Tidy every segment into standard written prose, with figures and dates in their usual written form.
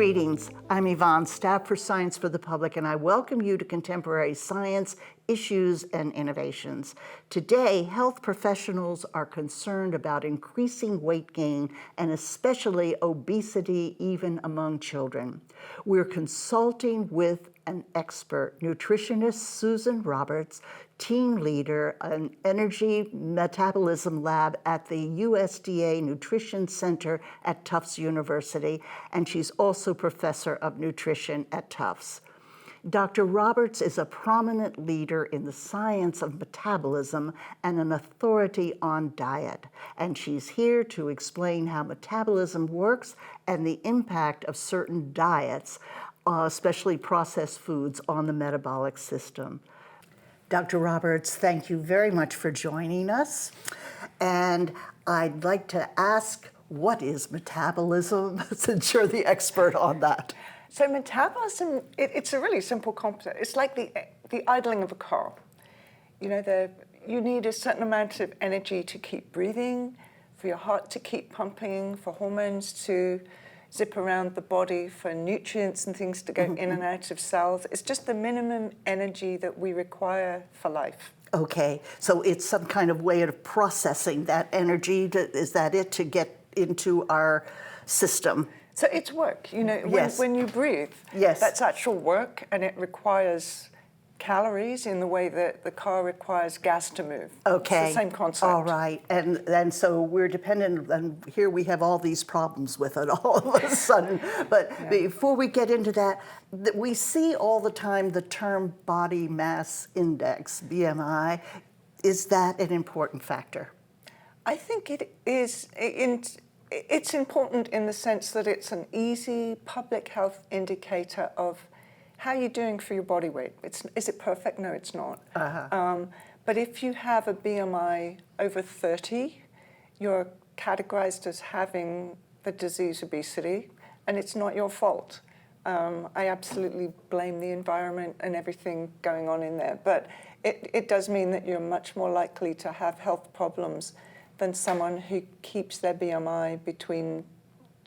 Greetings, I'm Yvonne, staff for Science for the Public, and I welcome you to Contemporary Science, Issues, and Innovations. Today, health professionals are concerned about increasing weight gain and especially obesity even among children. We're consulting with an expert, nutritionist Susan Roberts, team leader, an energy metabolism lab at the USDA Nutrition Center at Tufts University, and she's also professor of nutrition at Tufts. Dr. Roberts is a prominent leader in the science of metabolism and an authority on diet, and she's here to explain how metabolism works and the impact of certain diets, especially processed foods, on the metabolic system. Dr. Roberts, thank you very much for joining us. And I'd like to ask, what is metabolism, since you're the expert on that? So metabolism, it's a really simple concept. It's like the idling of a car. You know, you need a certain amount of energy to keep breathing, for your heart to keep pumping, for hormones to zip around the body, for nutrients and things to go in and out of cells. It's just the minimum energy that we require for life. Okay, so it's some kind of way of processing that energy. Is that it, to get into our system? So it's work, you know, when you breathe, that's actual work, and it requires calories in the way that the car requires gas to move. Okay. It's the same concept. All right, and so we're dependent, and here we have all these problems with it all of a sudden. But before we get into that, we see all the time the term body mass index, BMI. Is that an important factor? I think it is. It's important in the sense that it's an easy public health indicator of how you're doing for your body weight. Is it perfect? No, it's not. But if you have a BMI over 30, you're categorized as having the disease obesity, and it's not your fault. I absolutely blame the environment and everything going on in there, but it does mean that you're much more likely to have health problems than someone who keeps their BMI between,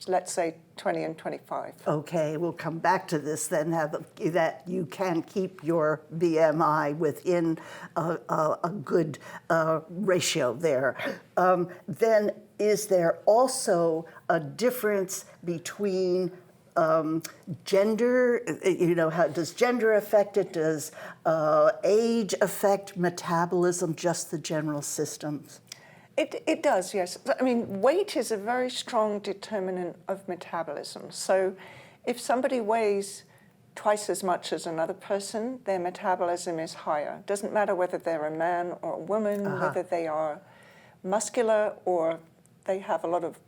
let's say, 20 and 25. Okay, we'll come back to this then, that you can keep your BMI within a good ratio there. Then is there also a difference between gender? You know, how does gender affect it? Does age affect metabolism, just the general systems? It does, yes. I mean, weight is a very strong determinant of metabolism. So if somebody weighs twice as much as another person, their metabolism is higher. Doesn't matter whether they're a man or a woman, whether they are muscular or they have a lot of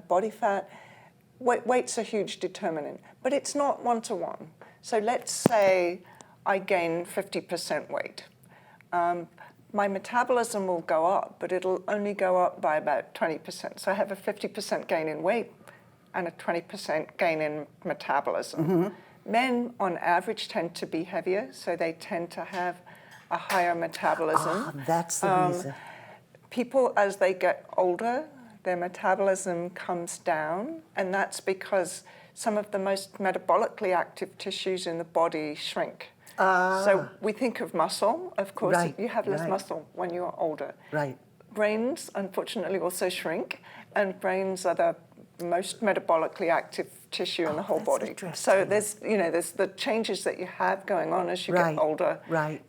body fat. Weight's a huge determinant, but it's not one-to-one. So let's say I gain 50% weight. My metabolism will go up, but it'll only go up by about 20%. So I have a 50% gain in weight and a 20% gain in metabolism. Men, on average, tend to be heavier, so they tend to have a higher metabolism. That's the reason. People, as they get older, their metabolism comes down, and that's because some of the most metabolically active tissues in the body shrink. So we think of muscle, of course, you have less muscle when you're older. Brains, unfortunately, also shrink, and brains are the most metabolically active tissue in the whole body. So there's the changes that you have going on as you get older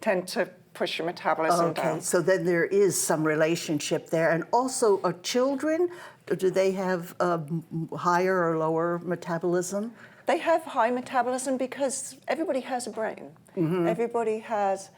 tend to push your metabolism down. Okay, so then there is some relationship there. And also, children, do they have higher or lower metabolism? They have high metabolism because everybody has a brain. Everybody has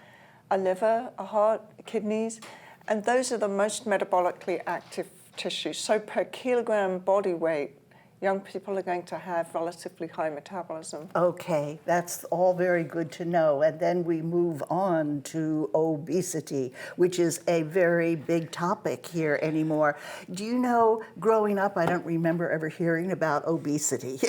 a liver, a heart, kidneys, and those are the most metabolically active tissues. So per kilogram body weight, young people are going to have relatively high metabolism. Okay, that's all very good to know. And then we move on to obesity, which is a very big topic here anymore. Do you know, growing up, I don't remember ever hearing about obesity.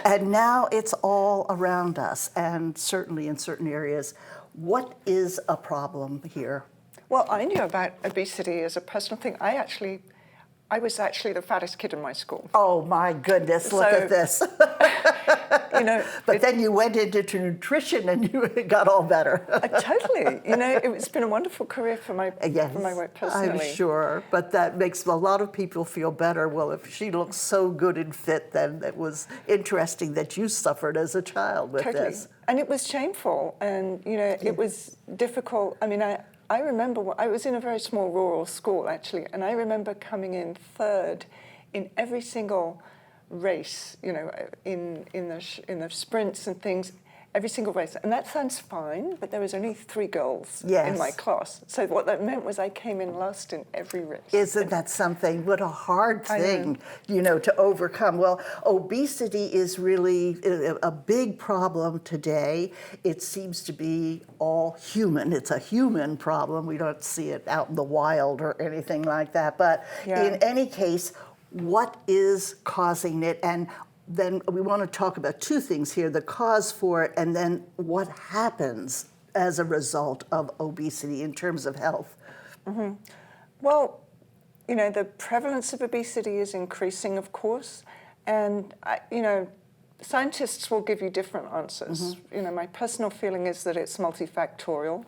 And now it's all around us, and certainly in certain areas. What is a problem here? Well, I knew about obesity as a personal thing. I was actually the fattest kid in my school. Oh my goodness, look So- at this. You know, But then you went into nutrition and you got all better. totally. You know, it's been a wonderful career for my Yes, work personally. I'm sure. But that makes a lot of people feel better. Well, if she looks so good and fit, then it was interesting that you suffered as a child with Totally. this. And it was shameful, and you know, it was difficult. I mean, I remember I was in a very small rural school actually, and I remember coming in third in every single race, you know, in the sprints and things, every single race. And that sounds fine, but there was only 3 girls in my Yes. class. So what that meant was I came in last in every race. Isn't that something? What a hard I know. thing, you know, to overcome. Well, obesity is really a big problem today. It seems to be all human. It's a human problem. We don't see it out in the wild or anything like that. But Yeah. in any case, what is causing it? And then we want to talk about 2 things here, the cause for it and then what happens as a result of obesity in terms of health. Well, you know, the prevalence of obesity is increasing, of course, and you know, scientists will give you different answers. You know, my personal feeling is that it's multifactorial.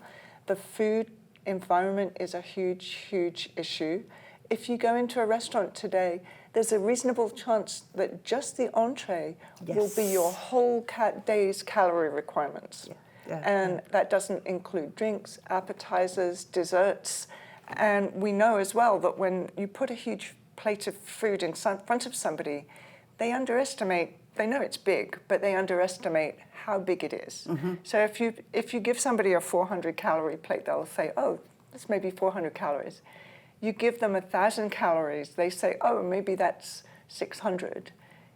The food environment is a huge, huge issue. If you go into a restaurant today, there's a reasonable chance that just the entree will be your whole day's calorie requirements. And that doesn't include drinks, appetizers, desserts. And we know as well that when you put a huge plate of food in front of somebody, they underestimate, they know it's big, but they underestimate how big it is. So if you give somebody a 400 calorie plate, they'll say, oh, that's maybe 400 calories. You give them 1,000 calories, they say, oh, maybe that's 600.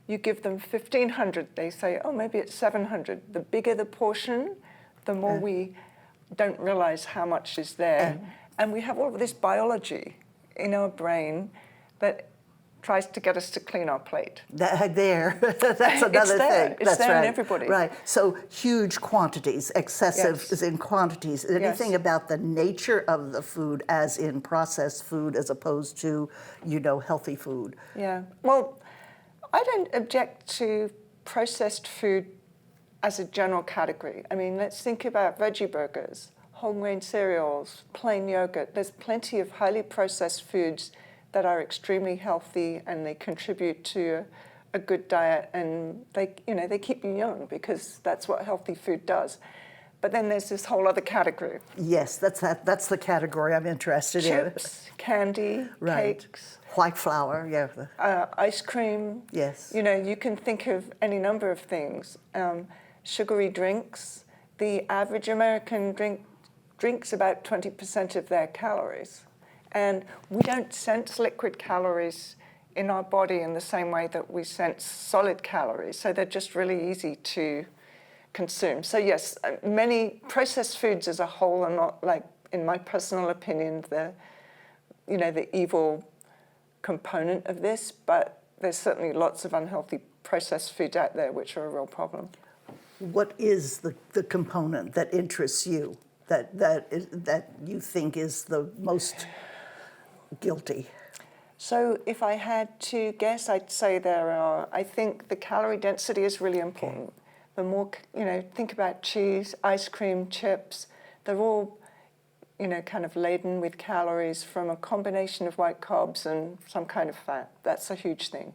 You give them 1,500, they say, oh, maybe it's 700. The bigger the portion, the more we don't realize how much is there. And we have all of this biology in our brain that tries to get us to clean our plate. That's another thing. It's That's there right. in everybody. Right. So huge quantities, excessive is in quantities. Anything about the nature of the food, as in processed food, as opposed to, you know, healthy food? Yeah. Well, I don't object to processed food as a general category. I mean, let's think about veggie burgers, whole grain cereals, plain yogurt. There's plenty of highly processed foods that are extremely healthy and they contribute to a good diet, and they keep you young because that's what healthy food does. But then there's this whole other category. Yes, that's the category I'm interested in. Chips, candy, cakes, white flour, ice cream. Yes. You know, you can think of any number of things. Sugary drinks. The average American drinks about 20% of their calories. And we don't sense liquid calories in our body in the same way that we sense solid calories. So they're just really easy to consume. So yes, many processed foods as a whole are not, like, in my personal opinion, the evil component of this, but there's certainly lots of unhealthy processed foods out there which are a real problem. What is the component that interests you, that you think is the most guilty? So if I had to guess, I'd say I think the calorie density is really important. Okay. The more, think about cheese, ice cream, chips, they're all, kind of laden with calories from a combination of white carbs and some kind of fat. That's a huge thing.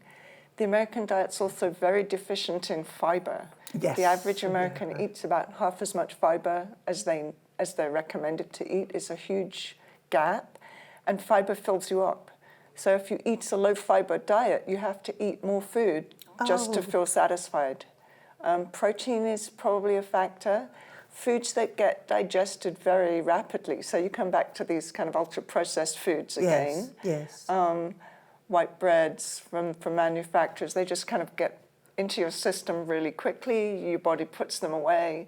The American diet's also very deficient in fiber. Yes. The average American eats about half as much fiber as they're recommended to eat. It's a huge gap, and fiber fills you up. So if you eat a low-fiber diet, you have to eat more food just to feel satisfied. Protein is probably a factor. Foods that get digested very rapidly. So you come back to these kind of ultra-processed foods again. Yes. White breads from manufacturers, they just kind of get into your system really quickly. Your body puts them away.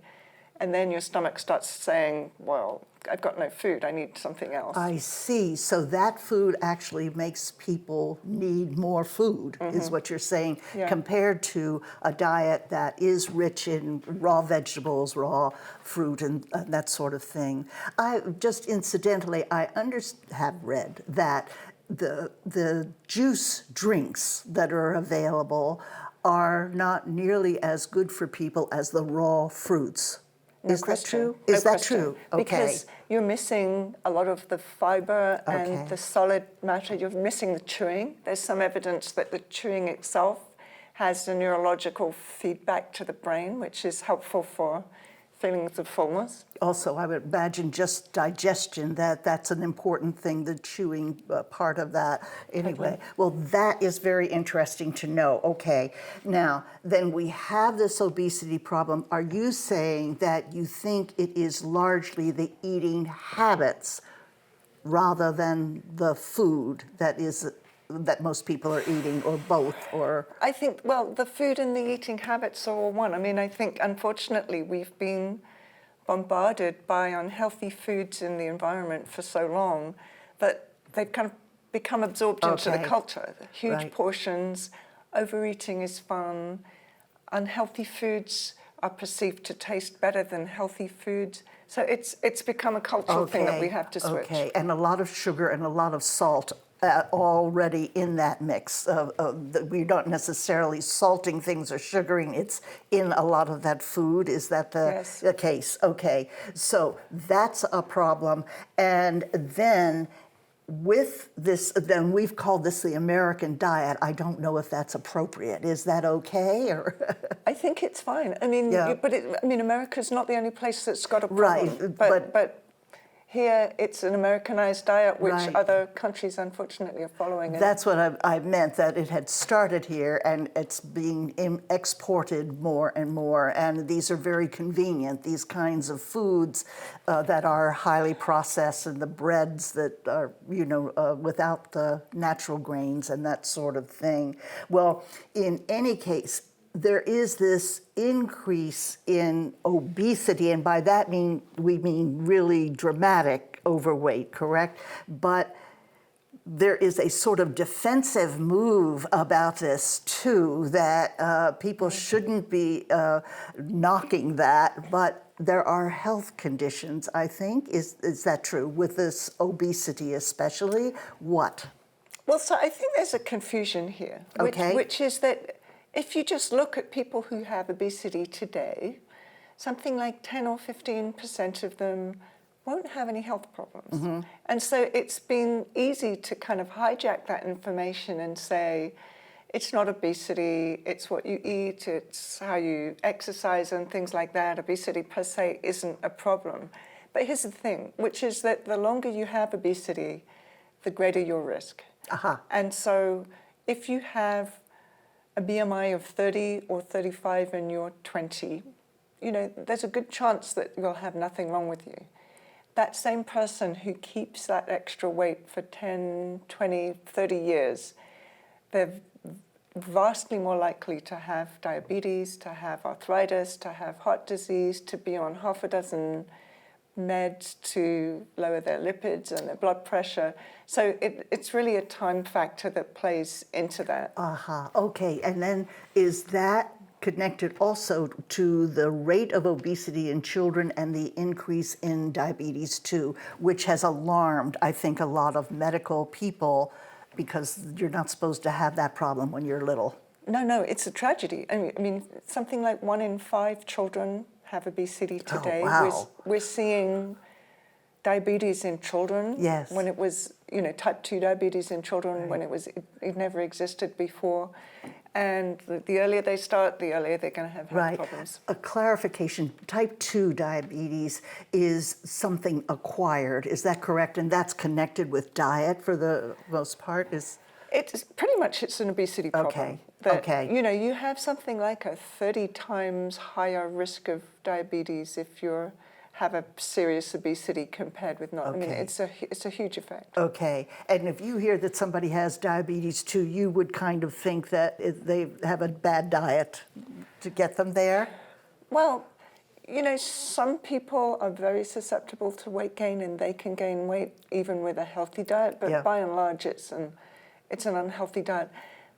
And then your stomach starts saying, well, I've got no food, I need something else. I see. So that food actually makes people need more food, is what you're saying, compared to a diet that is rich in raw vegetables, raw fruit, and that sort of thing. I just incidentally, I have read that the juice drinks that are available are not nearly as good for people as the raw fruits. No Is that question. true? No Is that question. true? Okay. Because you're missing a lot of the fiber Okay. and the solid matter. You're missing the chewing. There's some evidence that the chewing itself has a neurological feedback to the brain, which is helpful for feelings of fullness. Also, I would imagine just digestion, that's an important thing, the chewing part of that. Anyway, well, that is very interesting to know. Okay, now, then we have this obesity problem. Are you saying that you think it is largely the eating habits rather than the food that most people are eating, or both, or? I think, well, the food and the eating habits are all one. I mean, I think, unfortunately, we've been bombarded by unhealthy foods in the environment for so long that they've kind of become absorbed into the Okay. culture. Huge Right. portions, overeating is fun, unhealthy foods are perceived to taste better than healthy foods. So it's become a cultural thing that we have to switch. Okay, and a lot of sugar and a lot of salt already in that mix. We're not necessarily salting things or sugaring, it's in a lot of that food. Is that Yes. the case? Okay, so that's a problem. And then with this, then we've called this the American diet. I don't know if that's appropriate. Is that okay? Or I think it's fine. I mean, Yeah. I mean, America's not the only place that's got a problem. Right, But here it's an Americanized diet, which Right. other countries unfortunately are following. And That's what I meant, that it had started here and it's being exported more and more. And these are very convenient, these kinds of foods that are highly processed, and the breads that are, without the natural grains and that sort of thing. Well, in any case, there is this increase in obesity, and by that we mean really dramatic overweight, correct? But there is a sort of defensive move about this too, that people shouldn't be knocking that, but there are health conditions, I think. Is that true with this obesity especially? What? well, so I think there's a confusion here, Okay. which is that if you just look at people who have obesity today, something like 10 or 15% of them won't have any health problems. Mm-hmm. And so it's been easy to kind of hijack that information and say, it's not obesity, it's what you eat, it's how you exercise and things like that. Obesity per se isn't a problem. But here's the thing, which is that the longer you have obesity, the greater your risk. And so if you have a BMI of 30 or 35 and you're 20, there's a good chance that you'll have nothing wrong with you. That same person who keeps that extra weight for 10, 20, 30 years, they're vastly more likely to have diabetes, to have arthritis, to have heart disease, to be on half a dozen meds to lower their lipids and their blood pressure. So it's really a time factor that plays into that. Okay, and then is that connected also to the rate of obesity in children and the increase in diabetes too, which has alarmed, I think, a lot of medical people, because you're not supposed to have that problem when you're little. No, it's a tragedy. I mean, something like 1 in 5 children have obesity today. wow. We're seeing diabetes in children. Yes. When it was, type 2 diabetes in children, when it never existed before. And the earlier they start, the earlier they're going to have health problems. A clarification, type 2 diabetes is something acquired, is that correct? And that's connected with diet for the most part? It's pretty much, it's an obesity problem. Okay. You have something like a 30 times higher risk of diabetes if you have a serious obesity compared with not. Okay. I mean, it's a huge effect. Okay, and if you hear that somebody has diabetes too, you would kind of think that they have a bad diet to get them there? Well, some people are very susceptible to weight gain, and they can gain weight even with a healthy diet, but by and large it's an unhealthy diet.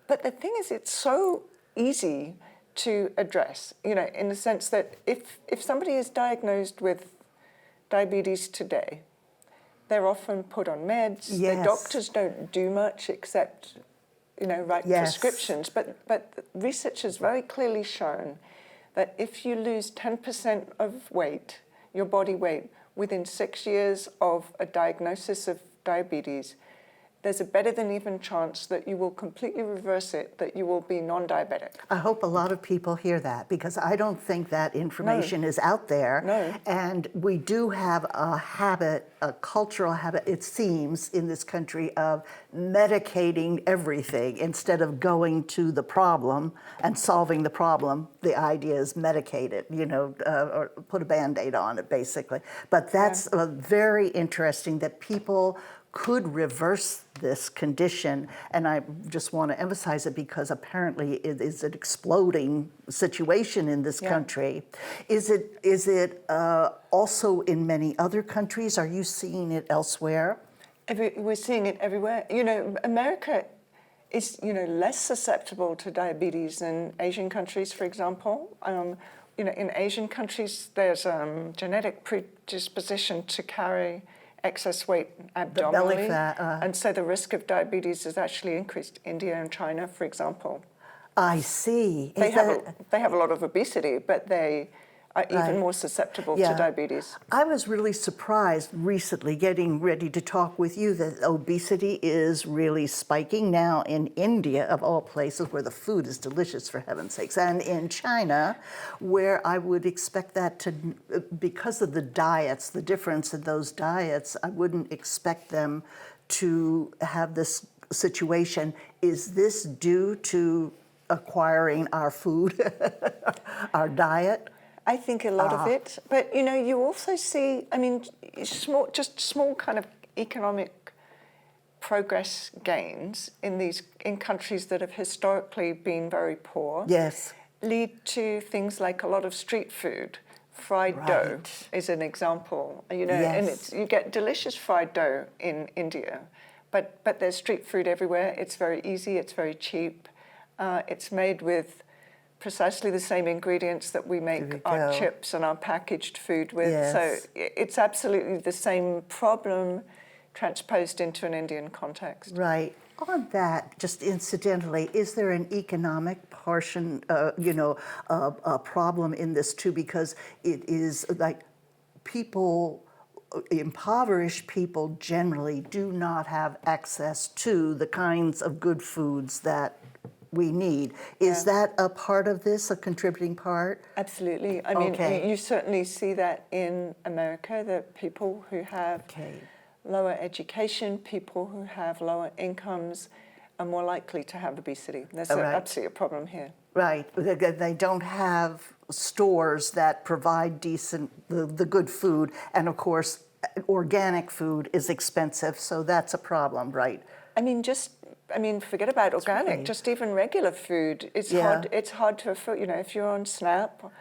But the thing is, it's so easy to address, in the sense that if somebody is diagnosed with diabetes today, they're often put on meds. Yes. Their doctors don't do much except, write Yes. prescriptions. But research has very clearly shown that if you lose 10% of weight, your body weight, within 6 years of a diagnosis of diabetes, there's a better than even chance that you will completely reverse it, that you will be non-diabetic. I hope a lot of people hear that, because I don't think that information is out there. No. And we do have a habit, a cultural habit, it seems, in this country of medicating everything instead of going to the problem and solving the problem. The idea is medicate it, or put a Band-Aid on it, basically. But that's very interesting that people could reverse this condition, and I just want to emphasize it because apparently it is an exploding situation in this country. Is it also in many other countries? Are you seeing it elsewhere? We're seeing it everywhere. America is less susceptible to diabetes than Asian countries, for example. In Asian countries, there's genetic predisposition to carry excess weight abdominally, belly fat, and so the risk of diabetes is actually increased. India and China, for example. I see. They have a lot of obesity, but they are even more susceptible to diabetes. I was really surprised recently, getting ready to talk with you, that obesity is really spiking now in India, of all places, where the food is delicious, for heaven's sakes, and in China, where I would expect that to, because of the diets, the difference in those diets, I wouldn't expect them to have this situation. Is this due to acquiring our food, our diet? I think a lot of it, but you also see, small kind of economic progress gains in countries that have historically been very poor. Yes. Lead to things like a lot of street food. Fried dough is an example, and you get delicious fried dough in India, but there's street food everywhere. It's very easy, it's very cheap, it's made with precisely the same ingredients that we make our chips and our packaged food with. Yes. So it's absolutely the same problem transposed into an Indian context. Right. On that, just incidentally, is there an economic portion, a problem in this too? Because it is like impoverished people generally do not have access to the kinds of good foods that we need. Is that a part of this, a contributing part? Absolutely. I mean, you certainly see that in America, that people who have lower education, people who have lower incomes are more likely to have obesity. There's absolutely a problem here. Right. They don't have stores that provide the good food, and of course, organic food is expensive, so that's a problem, right? Forget about organic. Just even regular food, hard. It's hard to afford. If you're on SNAP,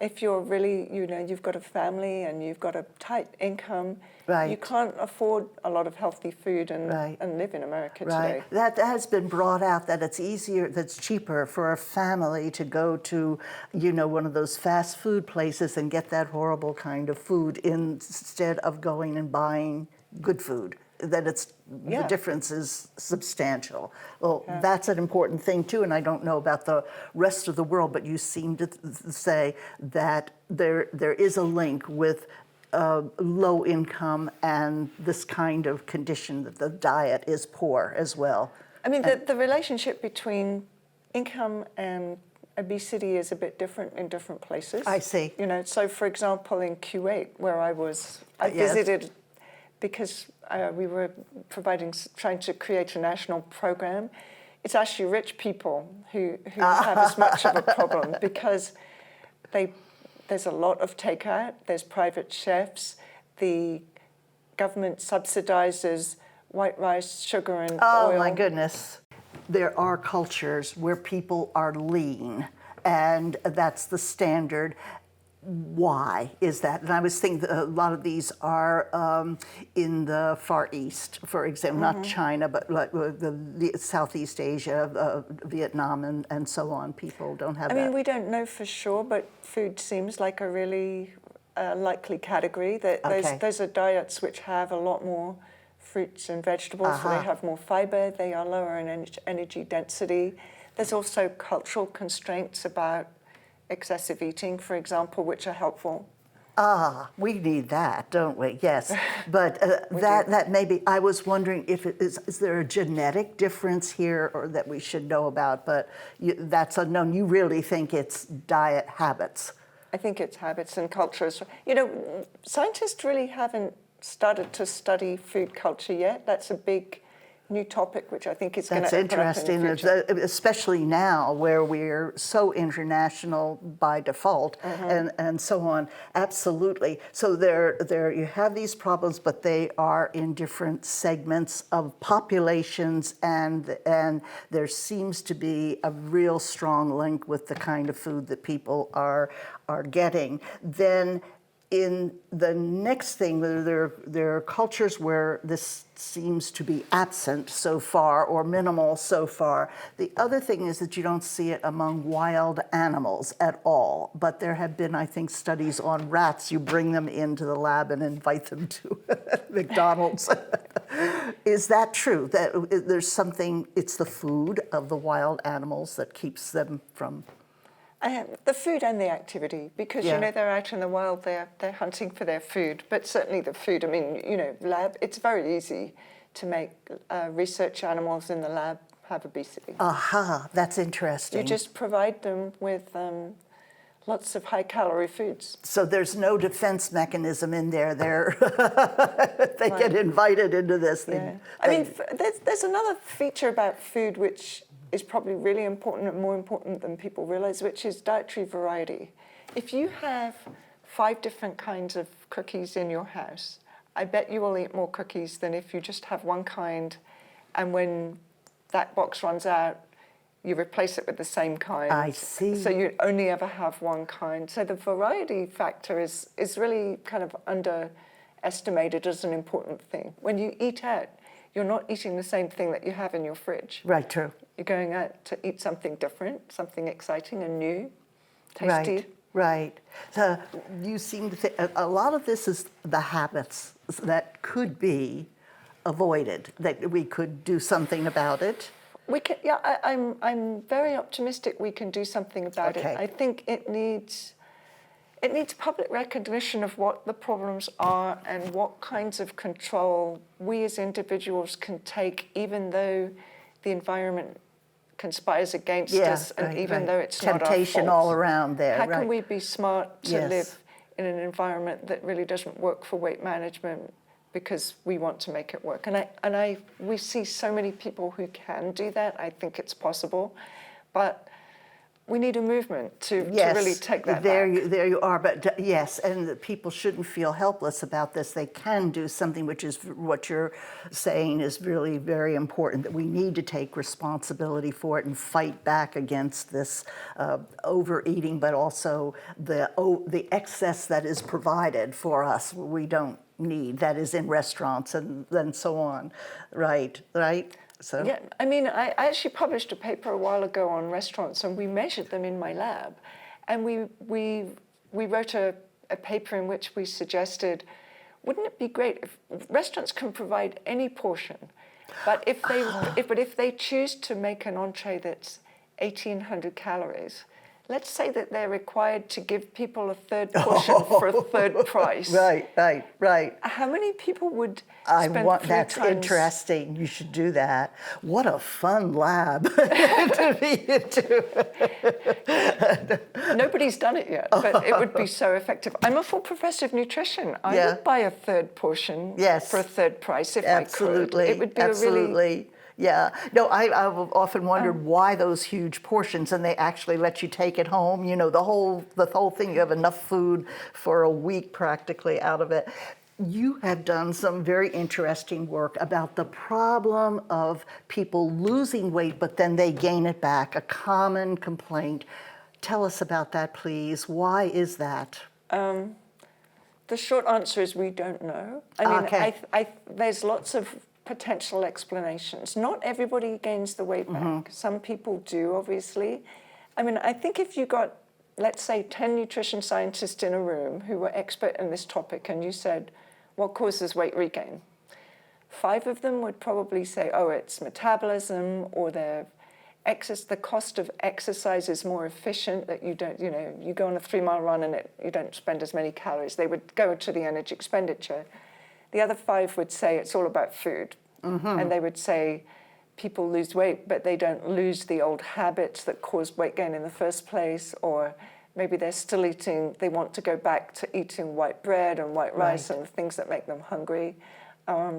if you're really, you've got a family and you've got a tight income, you can't afford a lot of healthy food and live in America today. That has been brought out, that it's easier, that's cheaper for a family to go to, one of those fast food places and get that horrible kind of food instead of going and buying good food. That the difference is substantial. Well, that's an important thing too, and I don't know about the rest of the world, but you seem to say that there is a link with low income and this kind of condition, that the diet is poor as well. The relationship between income and obesity is a bit different in different places. I see. So for example, in Kuwait, where I visited because we were trying to create a national program. It's actually rich people who have as much of a problem, because there's a lot of takeout, there's private chefs, the government subsidizes white rice, sugar, and oil. Oh my goodness. There are cultures where people are lean, and that's the standard. Why is that? And I was thinking a lot of these are in the Far East, for example, not China, but like the Southeast Asia, Vietnam, and so on. People don't have that. We don't know for sure, but food seems like a really a likely category. Those are diets which have a lot more fruits and vegetables, so they have more fiber, they are lower in energy density. There's also cultural constraints about excessive eating, for example, which are helpful. We need that, don't we? Yes. But that maybe, I was wondering if is there a genetic difference here or that we should know about? But that's unknown. You really think it's diet habits? I think it's habits and cultures. Scientists really haven't started to study food culture yet. That's a big new topic, which I think is going to open up in the future. Especially now where we're so international by default and so on. Absolutely. So there you have these problems, but they are in different segments of populations, and there seems to be a real strong link with the kind of food that people are getting. Then in the next thing, there are cultures where this seems to be absent so far or minimal so far. The other thing is that you don't see it among wild animals at all. But there have been, I think, studies on rats. You bring them into the lab and invite them to McDonald's. Is that true? That there's something, it's the food of the wild animals that keeps them from... The food and the activity, because they're out in the wild, they're hunting for their food. But certainly the food. I mean, lab. It's very easy to make research animals in the lab have obesity. That's interesting. You just provide them with lots of high-calorie foods. So there's no defense mechanism in there. They get invited into this. There's another feature about food which is probably really important and more important than people realize, which is dietary variety. If you have 5 different kinds of cookies in your house, I bet you will eat more cookies than if you just have one kind, and when that box runs out, you replace it with the same kind. I see. So you only ever have one kind. So the variety factor is really kind of underestimated as an important thing. When you eat out, you're not eating the same thing that you have in your fridge. Right, true. You're going out to eat something different, something exciting and new, tasty. Right. So you seem to think a lot of this is the habits that could be avoided, that we could do something about it. We can. I'm very optimistic we can do something about it. I think it needs public recognition of what the problems are and what kinds of control we as individuals can take, even though the environment conspires against us, and even though it's temptation not our fault. all around there. How can we be smart to live in an environment that really doesn't work for weight management because we want to make it work? And we see so many people who can do that. I think it's possible, but we need a movement to really take that back. There you are. But yes, and the people shouldn't feel helpless about this. They can do something, which is what you're saying is really very important, that we need to take responsibility for it and fight back against this overeating, but also the excess that is provided for us. We don't need, that is in restaurants and so on. Right. So. Yeah, I mean, I actually published a paper a while ago on restaurants, and we measured them in my lab, and we wrote a paper in which we suggested, wouldn't it be great if restaurants can provide any portion, but if they choose to make an entree that's 1,800 calories, let's say that they're required to give people a third portion for a third price. Right. How many people would spend that's interesting. You should do that. What a fun lab to be into. Nobody's done it yet, but it would be so effective. I'm a full professor of nutrition. I would buy a third portion for a third price if I could. It would be a really... Yeah. No, I've often wondered why those huge portions, and they actually let you take it home. You know, the whole thing. You have enough food for a week practically out of it. You have done some very interesting work about the problem of people losing weight, but then they gain it back, a common complaint. Tell us about that, please. Why is that? The short answer is we don't know. I mean, there's lots of potential explanations. Not everybody gains the weight back. Some people do, obviously. I mean, I think if you got let's say 10 nutrition scientists in a room who were expert in this topic, and you said, what causes weight regain? 5 of them would probably say, oh, it's metabolism, or the cost of exercise is more efficient, that you don't, you go on a 3-mile run and you don't spend as many calories. They would go to the energy expenditure. The other 5 would say it's all about food. And they would say people lose weight, but they don't lose the old habits that caused weight gain in the first place, or maybe they're still eating, they want to go back to eating white bread and white rice and the things that make them hungry.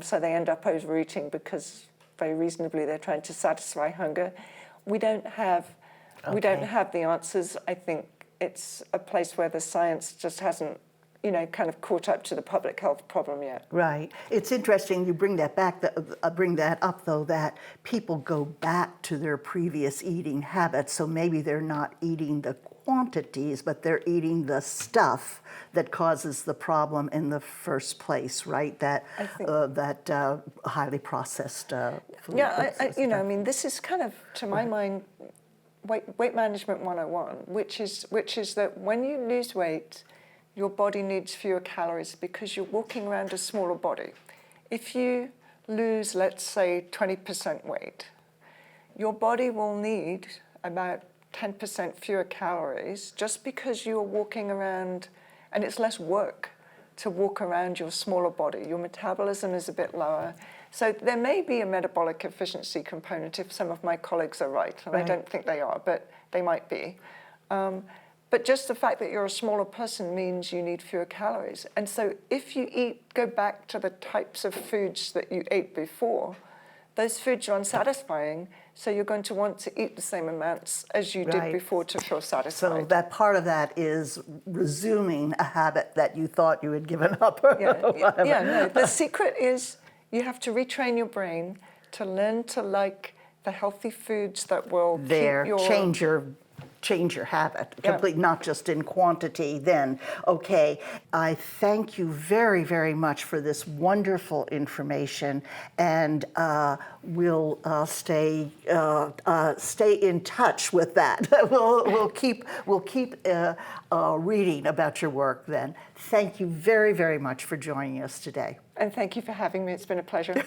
So they end up overeating because very reasonably they're trying to satisfy hunger. We don't have the answers. I think it's a place where the science just hasn't, kind of caught up to the public health problem yet. Right. It's interesting you bring that up, though, that people go back to their previous eating habits. So maybe they're not eating the quantities, but they're eating the stuff that causes the problem in the first place, right? That highly processed food. Yeah, I mean, this is kind of, to my mind, weight management 101, which is that when you lose weight, your body needs fewer calories because you're walking around a smaller body. If you lose, let's say, 20% weight, your body will need about 10% fewer calories just because you're walking around, and it's less work to walk around your smaller body. Your metabolism is a bit lower. So there may be a metabolic efficiency component if some of my colleagues are right, and I don't think they are, but they might be. But just the fact that you're a smaller person means you need fewer calories. And so if you go back to the types of foods that you ate before, those foods are unsatisfying, so you're going to want to eat the same amounts as you did before to feel satisfied. So that part of that is resuming a habit that you thought you had given up. No, the secret is you have to retrain your brain to learn to like the healthy foods that will change your habit, complete, not just in quantity then. Okay, I thank you very, very much for this wonderful information, and we'll stay in touch with that. we'll keep reading about your work then. Thank you very, very much for joining us today. And thank you for having me. It's been a pleasure.